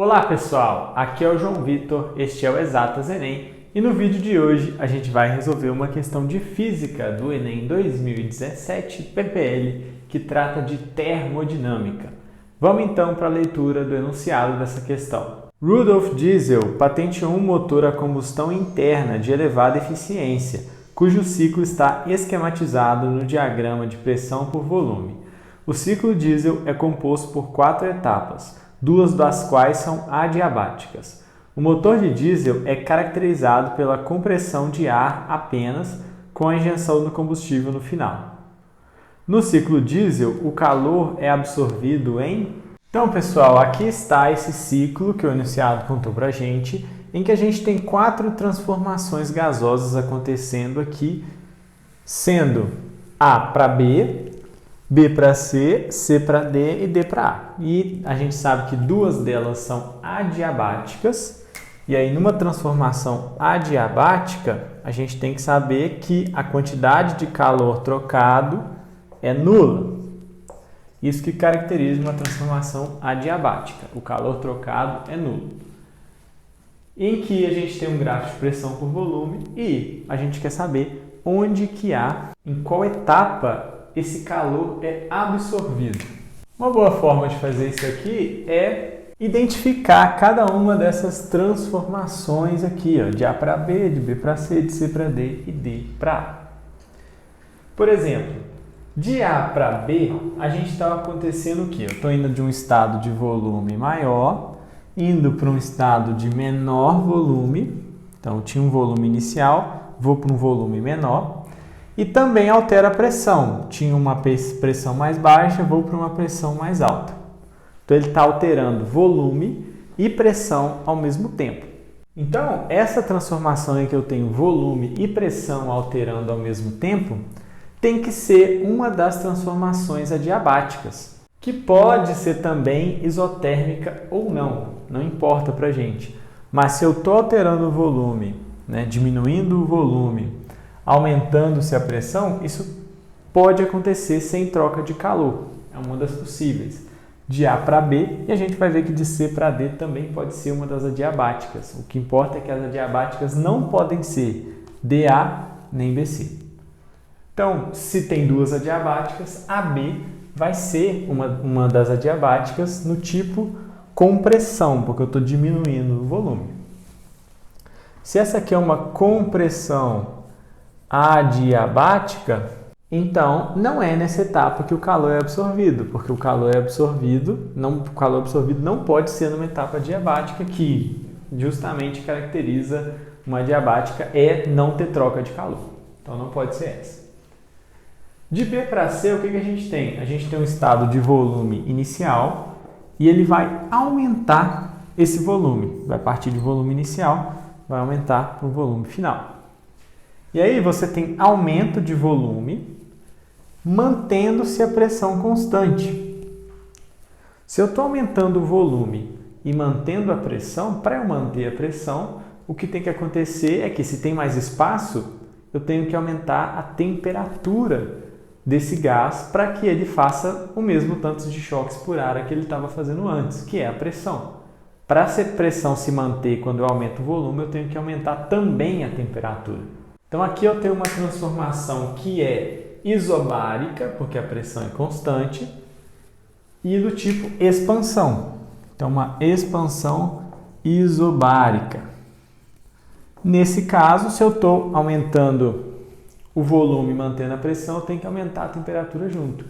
Olá pessoal, aqui é o João Vitor, este é o Exatas Enem e no vídeo de hoje a gente vai resolver uma questão de física do Enem 2017 PPL que trata de termodinâmica. Vamos então para a leitura do enunciado dessa questão. Rudolf Diesel patenteou um motor a combustão interna de elevada eficiência, cujo ciclo está esquematizado no diagrama de pressão por volume. O ciclo diesel é composto por 4 etapas, duas das quais são adiabáticas. O motor de diesel é caracterizado pela compressão de ar apenas, com a injeção do combustível no final. No ciclo diesel, o calor é absorvido em... Então, pessoal, aqui está esse ciclo que o enunciado contou para a gente, em que a gente tem 4 transformações gasosas acontecendo aqui, sendo A para B, B para C, C para D e D para A. E a gente sabe que duas delas são adiabáticas. E aí, numa transformação adiabática, a gente tem que saber que a quantidade de calor trocado é nula. Isso que caracteriza uma transformação adiabática. O calor trocado é nulo. Em que a gente tem um gráfico de pressão por volume e a gente quer saber onde que há, em qual etapa esse calor é absorvido. Uma boa forma de fazer isso aqui é identificar cada uma dessas transformações aqui, ó, de A para B, de B para C, de C para D e D para A. Por exemplo, de A para B, a gente está acontecendo o quê? Eu estou indo de um estado de volume maior, indo para um estado de menor volume. Então, tinha um volume inicial, vou para um volume menor. E também altera a pressão. Tinha uma pressão mais baixa, vou para uma pressão mais alta. Então, ele está alterando volume e pressão ao mesmo tempo. Então, essa transformação em que eu tenho volume e pressão alterando ao mesmo tempo tem que ser uma das transformações adiabáticas, que pode ser também isotérmica ou não, não importa para a gente. Mas se eu estou alterando o volume, diminuindo o volume, aumentando-se a pressão, isso pode acontecer sem troca de calor. É uma das possíveis. De A para B, e a gente vai ver que de C para D também pode ser uma das adiabáticas. O que importa é que as adiabáticas não podem ser DA nem BC. Então, se tem duas adiabáticas, AB vai ser uma das adiabáticas no tipo compressão, porque eu estou diminuindo o volume. Se essa aqui é uma compressão adiabática, então não é nessa etapa que o calor é absorvido, porque o calor absorvido não pode ser numa etapa adiabática, que justamente caracteriza uma adiabática é não ter troca de calor. Então não pode ser essa. De B para C, o que a gente tem? A gente tem um estado de volume inicial e ele vai aumentar esse volume. Vai partir de volume inicial, vai aumentar para o volume final. E aí você tem aumento de volume, mantendo-se a pressão constante. Se eu estou aumentando o volume e mantendo a pressão, para eu manter a pressão, o que tem que acontecer é que se tem mais espaço, eu tenho que aumentar a temperatura desse gás para que ele faça o mesmo tanto de choques por área que ele estava fazendo antes, que é a pressão. Para a pressão se manter quando eu aumento o volume, eu tenho que aumentar também a temperatura. Então aqui eu tenho uma transformação que é isobárica, porque a pressão é constante, e do tipo expansão. Então uma expansão isobárica. Nesse caso, se eu estou aumentando o volume mantendo a pressão, eu tenho que aumentar a temperatura junto.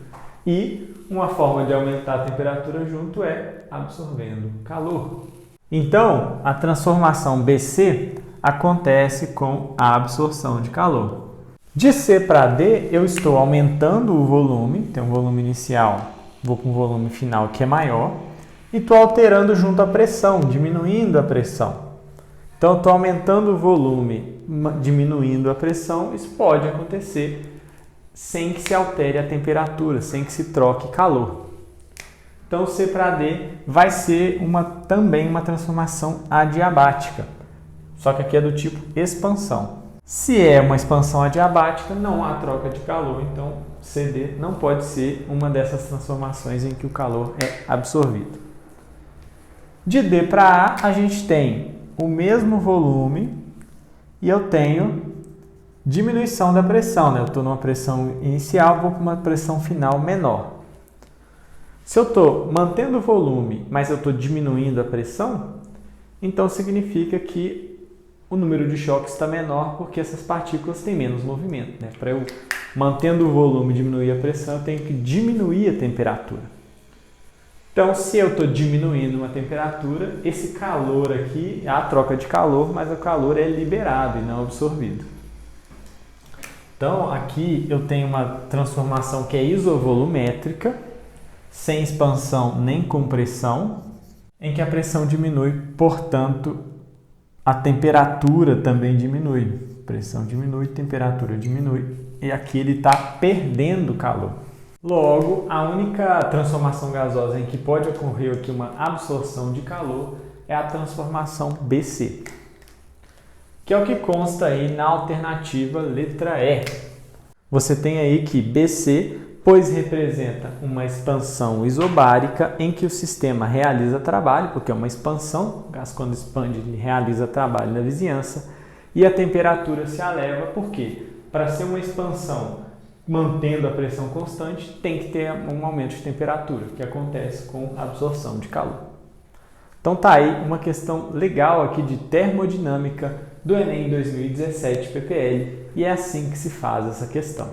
E uma forma de aumentar a temperatura junto é absorvendo calor. Então, a transformação BC acontece com a absorção de calor. De C para D, eu estou aumentando o volume, tem um volume inicial, vou para um volume final que é maior, e estou alterando junto a pressão, diminuindo a pressão. Então, eu estou aumentando o volume, diminuindo a pressão, isso pode acontecer sem que se altere a temperatura, sem que se troque calor. Então, C para D vai ser também uma transformação adiabática, só que aqui é do tipo expansão. Se é uma expansão adiabática, não há troca de calor, então CD não pode ser uma dessas transformações em que o calor é absorvido. De D para A gente tem o mesmo volume e eu tenho diminuição da pressão, né? Eu estou numa pressão inicial, vou para uma pressão final menor. Se eu estou mantendo o volume, mas eu estou diminuindo a pressão, então significa que o número de choques está menor porque essas partículas têm menos movimento, né? Para eu mantendo o volume e diminuir a pressão, eu tenho que diminuir a temperatura. Então, se eu estou diminuindo uma temperatura, esse calor aqui é a troca de calor, mas o calor é liberado e não absorvido. Então, aqui eu tenho uma transformação que é isovolumétrica, sem expansão nem compressão, em que a pressão diminui, portanto, a temperatura também diminui. Pressão diminui, temperatura diminui, e aqui ele está perdendo calor. Logo, a única transformação gasosa em que pode ocorrer aqui uma absorção de calor é a transformação BC, que é o que consta aí na alternativa letra E. Você tem aí que BC, pois representa uma expansão isobárica em que o sistema realiza trabalho, porque é uma expansão, o gás quando expande ele realiza trabalho na vizinhança, e a temperatura se eleva, porque para ser uma expansão mantendo a pressão constante, tem que ter um aumento de temperatura, que acontece com a absorção de calor. Então tá aí uma questão legal aqui de termodinâmica do Enem 2017 PPL, e é assim que se faz essa questão.